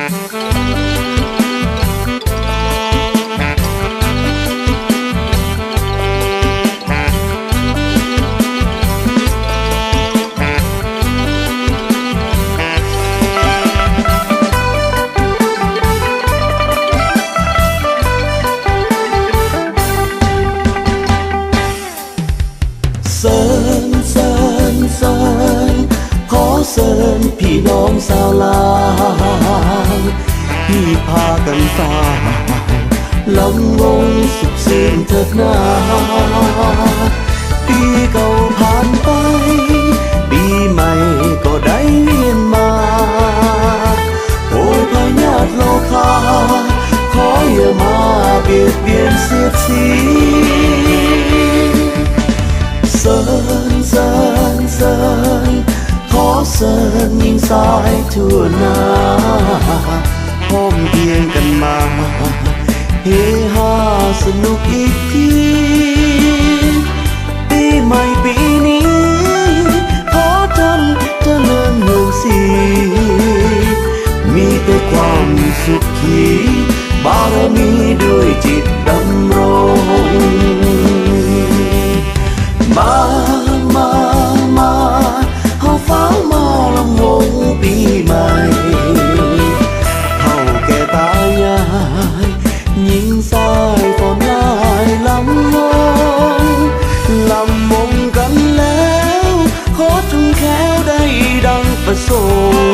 เสิร์นเสิร์นเสิร์นขอเสิร์นพี่น้องสาวลาวที่พากันฝ่าลำวงสุขสื่นเถิดหน้าปีเก่าผ่านไปปีใหม่ก็ได้เวียนมาโอ้ยพญาติโลกาขออย่ามาเบียดเบียนเสียดสีเสิร์นเสิร์นเสิร์นขอเสิร์นยิงสายทั่วหน้าพร้อมเพียงกันมาเฮฮาสนุกอีกทีปีใหม่ปีนี้ขอจำเจริญเมืองสีมีแต่ความสุขขีบารมีด้วยจิตดำรงมาเฮาฟ้ามาลำวงปีใหม่เท่าแก่ตายายหญิงสายฟอนลายลำวงกันแล้วขอจงแค้วได้ดังประสงค์